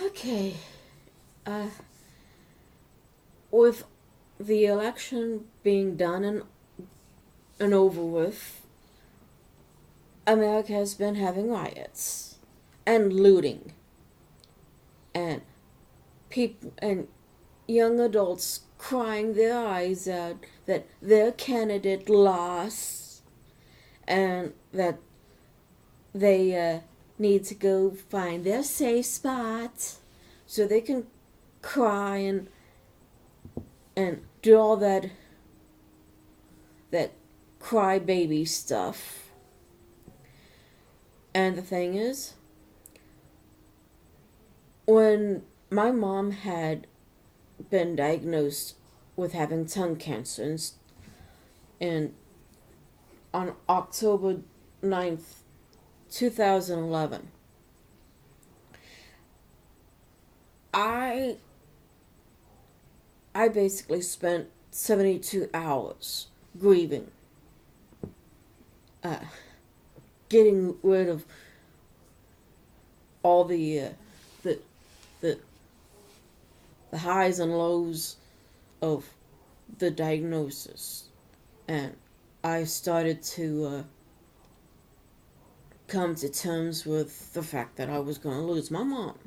Okay. Uh, with the election being done and over with, America has been having riots and looting and people and young adults crying their eyes out that their candidate lost and that they need to go find their safe spot so they can cry and do all that crybaby stuff. And the thing is, when my mom had been diagnosed with having tongue cancer and on October 9th, 2011, I basically spent 72 hours grieving, getting rid of all the the highs and lows of the diagnosis, and I started to come to terms with the fact that I was going to lose my mom.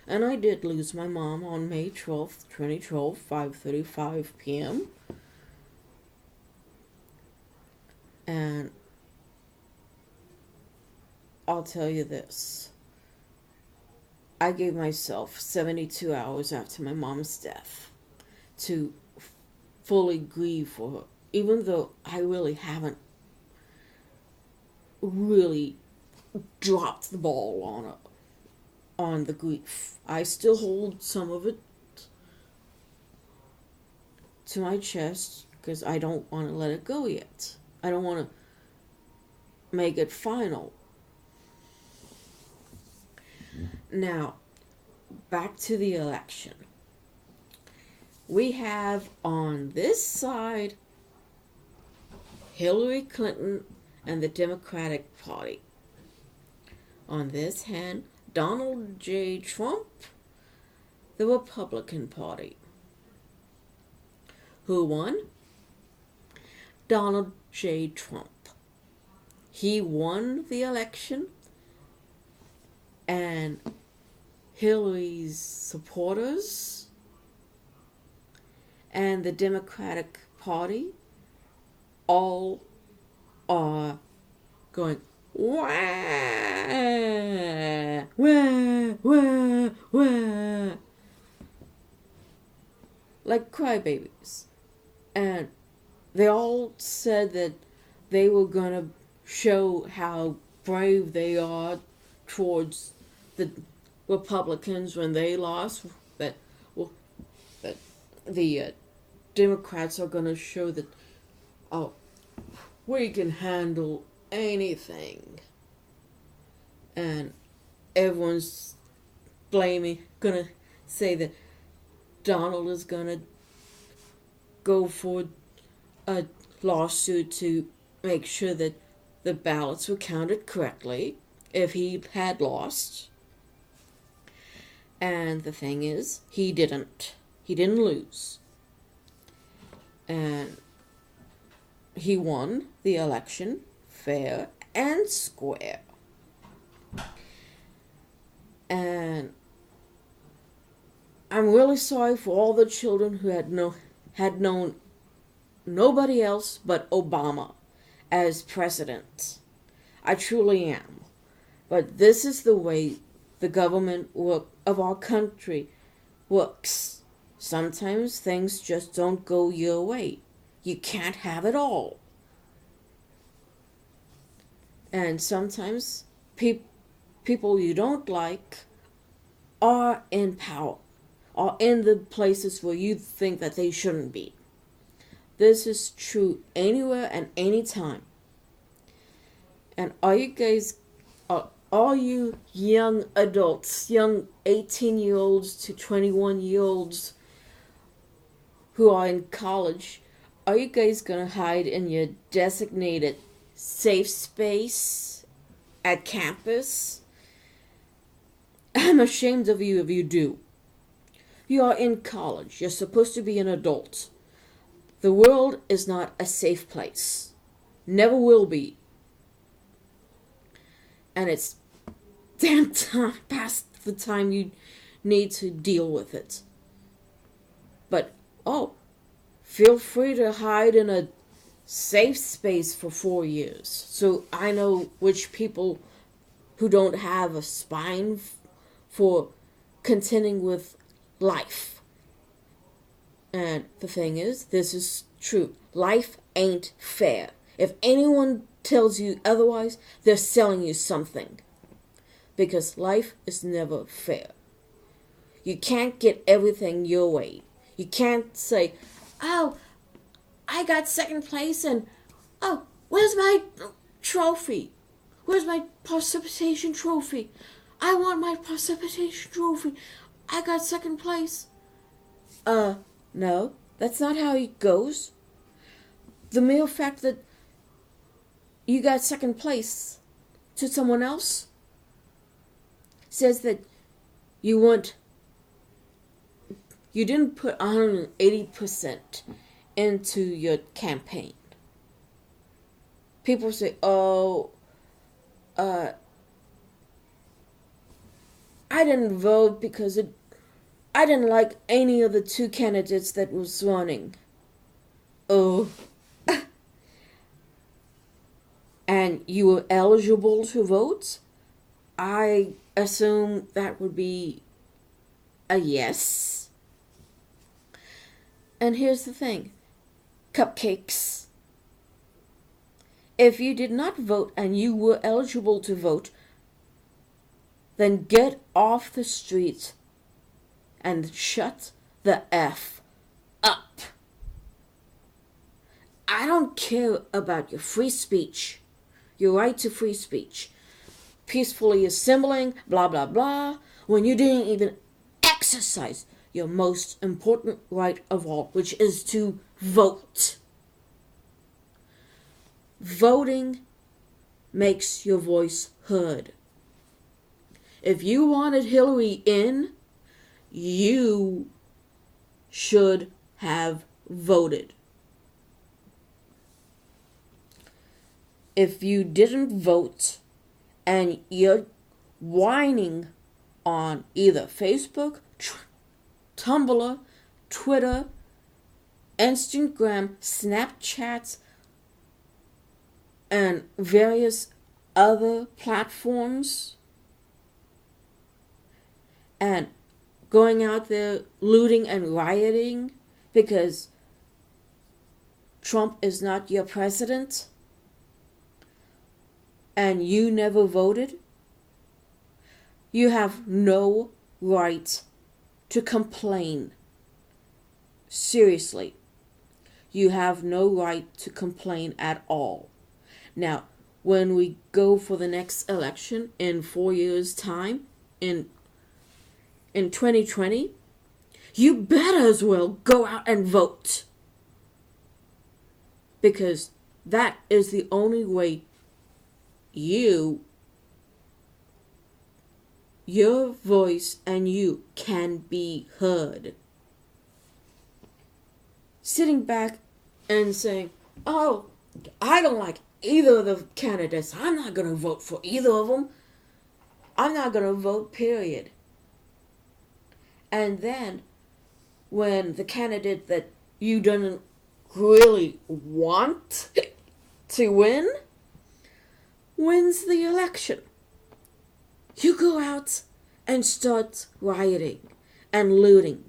And I did lose my mom on May 12th, 2012, 5:35 p.m. And I'll tell you this. I gave myself 72 hours after my mom's death to fully grieve for her, even though I really haven't really dropped the ball on the grief. I still hold some of it to my chest because I don't want to let it go yet. I don't want to make it final. Now, back to the election. We have on this side Hillary Clinton and the Democratic Party. On this hand, Donald J. Trump, the Republican Party. Who won? Donald J. Trump. He won the election, and Hillary's supporters and the Democratic Party all are going, wah, wah, wah, wah, like crybabies. And they all said that they were going to show how brave they are towards the Republicans when they lost, that the Democrats are going to show that, oh, we can handle anything. And everyone's gonna say that Donald is gonna go for a lawsuit to make sure that the ballots were counted correctly if he had lost. And the thing is, he didn't. He didn't lose. And he won the election fair and square. And I'm really sorry for all the children who had known nobody else but Obama as president. I truly am. But this is the way the government of our country works. Sometimes things just don't go your way. You can't have it all. And sometimes people you don't like are in power, are in the places where you think that they shouldn't be. This is true anywhere and anytime. And all you young adults, young 18-year-olds to 21-year-olds who are in college, are you guys going to hide in your designated safe space at campus? I'm ashamed of you if you do. You are in college. You're supposed to be an adult. The world is not a safe place. Never will be. And it's damn time past the time you need to deal with it. But, feel free to hide in a safe space for 4 years. So I know which people who don't have a spine for contending with life. And the thing is, this is true. Life ain't fair. If anyone tells you otherwise, they're selling you something. Because life is never fair. You can't get everything your way. You can't say, oh, I got second place and, where's my trophy? Where's my precipitation trophy? I want my precipitation trophy. I got second place. No, that's not how it goes. The mere fact that you got second place to someone else says that you didn't put 180% into your campaign. People say, I didn't vote because I didn't like any of the two candidates that was running. Oh. And you were eligible to vote? I assume that would be a yes. And here's the thing. Cupcakes. If you did not vote and you were eligible to vote, then get off the street and shut the F up. I don't care about your free speech, your right to free speech, peacefully assembling, blah, blah, blah, when you didn't even exercise your most important right of all, which is to vote. Voting makes your voice heard. If you wanted Hillary in, you should have voted. If you didn't vote and you're whining on either Facebook, Tumblr, Twitter, Instagram, Snapchat, and various other platforms, and going out there looting and rioting because Trump is not your president, and you never voted, you have no right to complain. Seriously, you have no right to complain at all. Now, when we go for the next election in 4 years' time, in 2020, you better as well go out and vote. Because that is the only way your voice and you can be heard. Sitting back and saying, I don't like either of the candidates. I'm not going to vote for either of them. I'm not going to vote, period. And then, when the candidate that you don't really want to win wins the election, you go out and start rioting and looting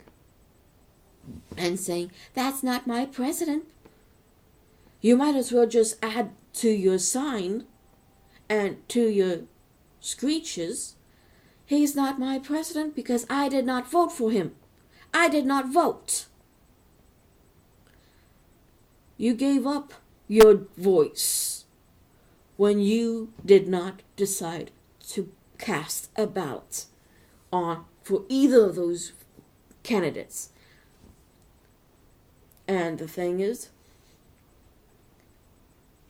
and saying, that's not my president. You might as well just add to your sign and to your screeches, he's not my president because I did not vote for him. I did not vote. You gave up your voice when you did not decide to cast a ballot for either of those candidates. And the thing is,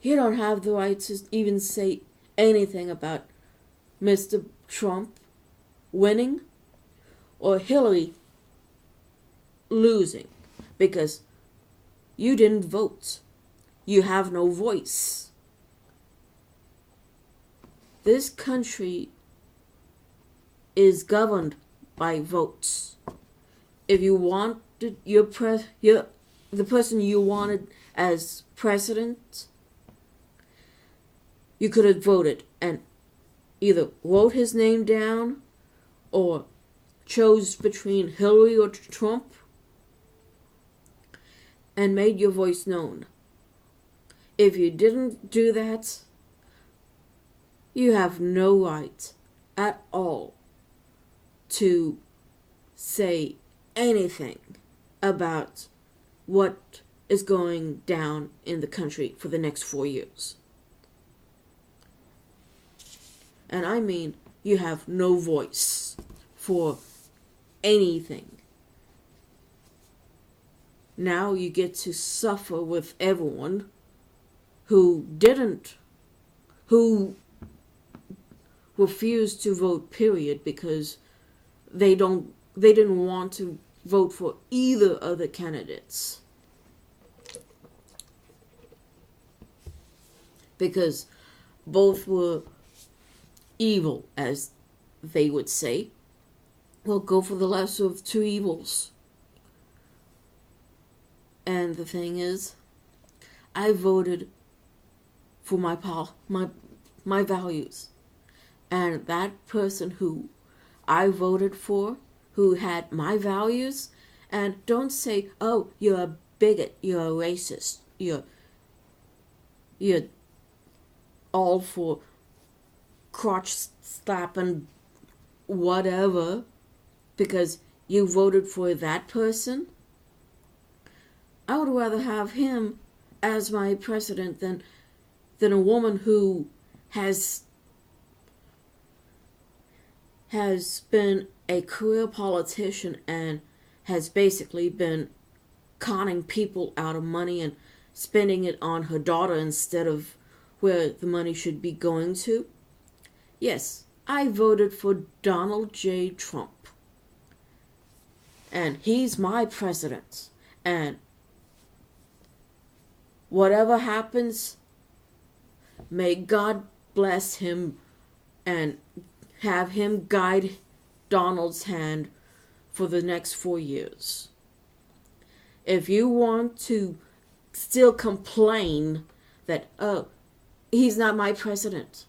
you don't have the right to even say anything about Mr. Trump winning or Hillary losing, because you didn't vote. You have no voice. This country is governed by votes. If you wanted the person you wanted as president, you could have voted and either wrote his name down or chose between Hillary or Trump and made your voice known. If you didn't do that, you have no right at all to say anything about what is going down in the country for the next 4 years. And I mean, you have no voice for anything. Now you get to suffer with everyone who refused to vote, period, because they didn't want to vote for either of the candidates. Because both were evil, as they would say. Well, go for the lesser of two evils. And the thing is, I voted for my values. And that person who I voted for, who had my values, and don't say, oh, you're a bigot, you're a racist, you're all for crotch slapping whatever because you voted for that person. I would rather have him as my president than a woman who has been a career politician and has basically been conning people out of money and spending it on her daughter instead of where the money should be going to. Yes, I voted for Donald J. Trump. And he's my president. And whatever happens, may God bless him and have him guide Donald's hand for the next 4 years. If you want to still complain that, oh, he's not my president,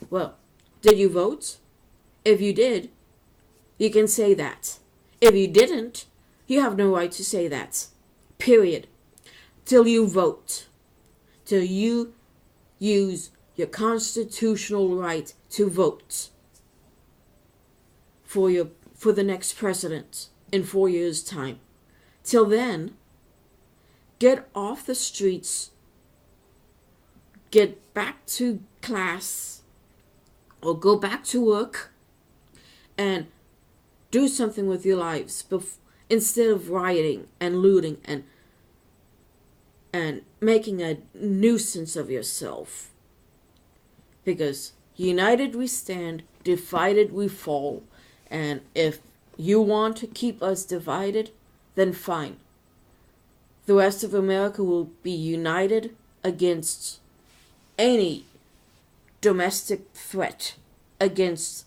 well, did you vote? If you did, you can say that. If you didn't, you have no right to say that. Period. Till you vote. Till you use your constitutional right to vote for the next president in 4 years' time. Till then, get off the streets, get back to class, or go back to work, and do something with your lives instead of rioting and looting and making a nuisance of yourself. Because united we stand, divided we fall. And if you want to keep us divided, then fine. The rest of America will be united against any domestic threat against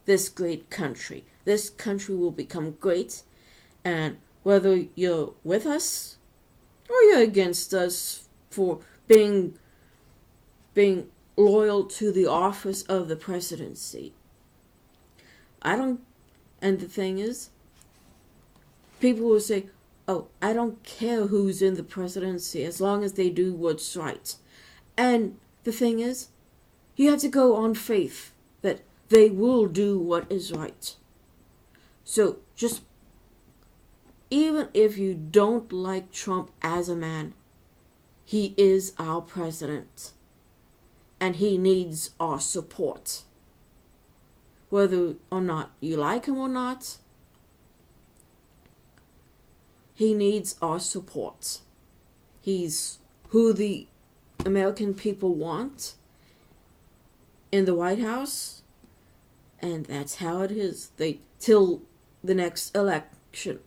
this great country. This country will become great, and whether you're with us or you're against us for being loyal to the office of the presidency. And the thing is, people will say, oh, I don't care who's in the presidency as long as they do what's right. And the thing is, you have to go on faith that they will do what is right. So just, even if you don't like Trump as a man, he is our president. And he needs our support. Whether or not you like him or not, he needs our support. He's who the American people want in the White House. And that's how it is. Till the next election.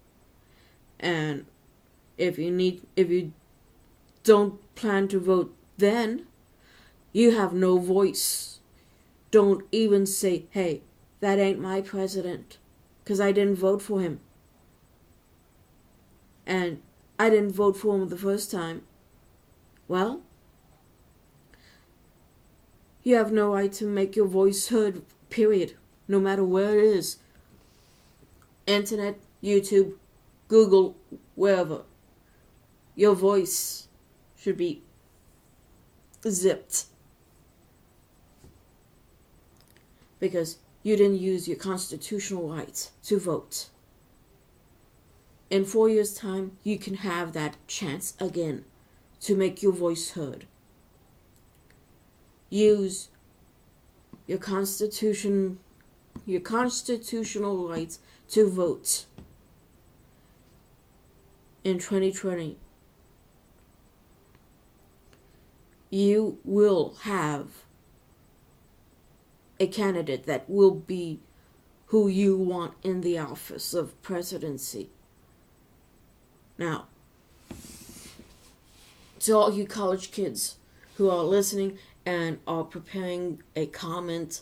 And if you don't plan to vote then, you have no voice. Don't even say, hey, that ain't my president, because I didn't vote for him. And I didn't vote for him the first time. Well, you have no right to make your voice heard, period. No matter where it is. Internet, YouTube, Google, wherever. Your voice should be zipped. Because you didn't use your constitutional right to vote. In 4 years' time, you can have that chance again to make your voice heard. Use your constitutional rights to vote in 2020. You will have a candidate that will be who you want in the office of presidency. Now, to all you college kids who are listening and are preparing a comment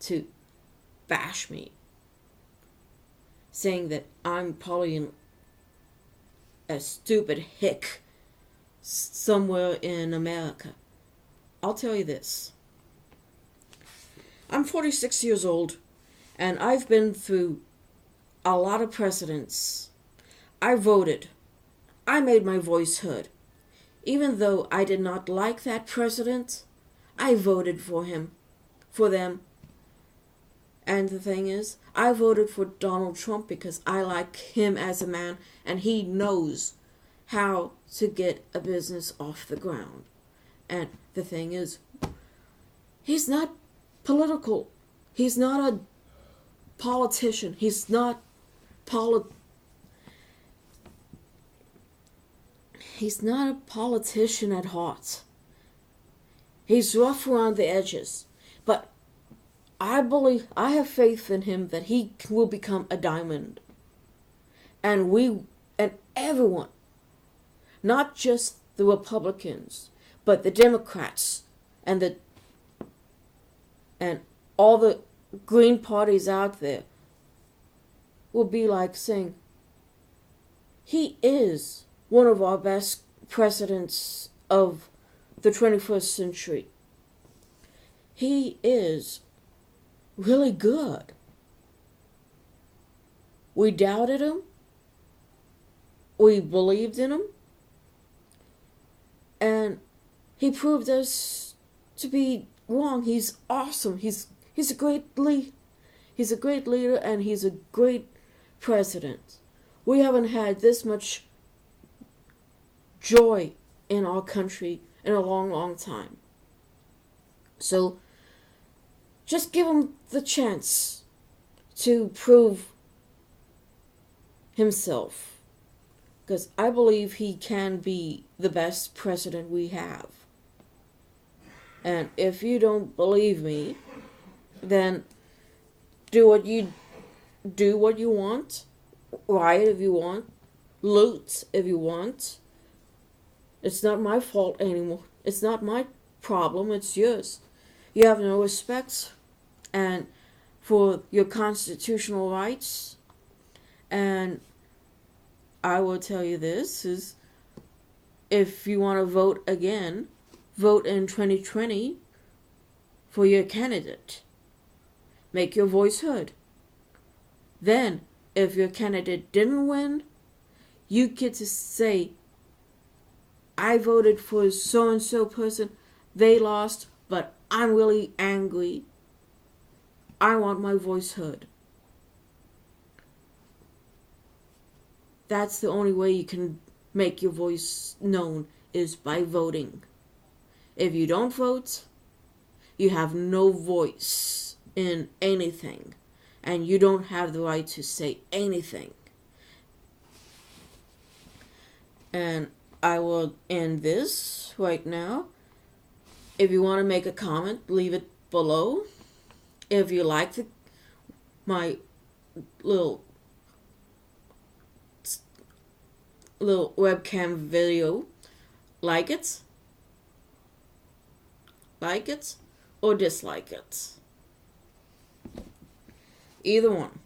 to bash me, saying that I'm probably a stupid hick somewhere in America, I'll tell you this. I'm 46 years old, and I've been through a lot of presidents. I voted. I made my voice heard. Even though I did not like that president, I voted for him, for them. And the thing is, I voted for Donald Trump because I like him as a man, and he knows how to get a business off the ground. And the thing is, he's not political. He's not a politician. He's not He's not a politician at heart. He's rough around the edges. But I have faith in him that he will become a diamond. And everyone, not just the Republicans, but the Democrats and all the green parties out there will be like saying, he is one of our best presidents of the 21st century. He is really good. We doubted him. We believed in him. And he proved us to be wrong. He's awesome. He's a great leader. He's a great leader, and he's a great president. We haven't had this much joy in our country in a long, long time. So just give him the chance to prove himself, because I believe he can be the best president we have. And if you don't believe me, then do what you want, riot if you want, loot if you want. It's not my fault anymore. It's not my problem, it's yours. You have no respect and for your constitutional rights. And I will tell you this is, if you want to vote again, vote in 2020 for your candidate. Make your voice heard. Then, if your candidate didn't win, you get to say, I voted for so-and-so person, they lost, but I'm really angry. I want my voice heard. That's the only way you can make your voice known, is by voting. If you don't vote, you have no voice in anything, and you don't have the right to say anything. And I will end this right now. If you want to make a comment, leave it below. If you like my little webcam video, like it, or dislike it. Either one.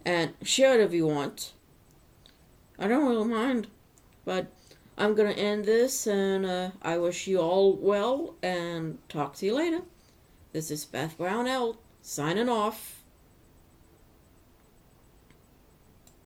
And share it if you want. I don't really mind. But I'm going to end this, and I wish you all well, and talk to you later. This is Beth Brownell, signing off.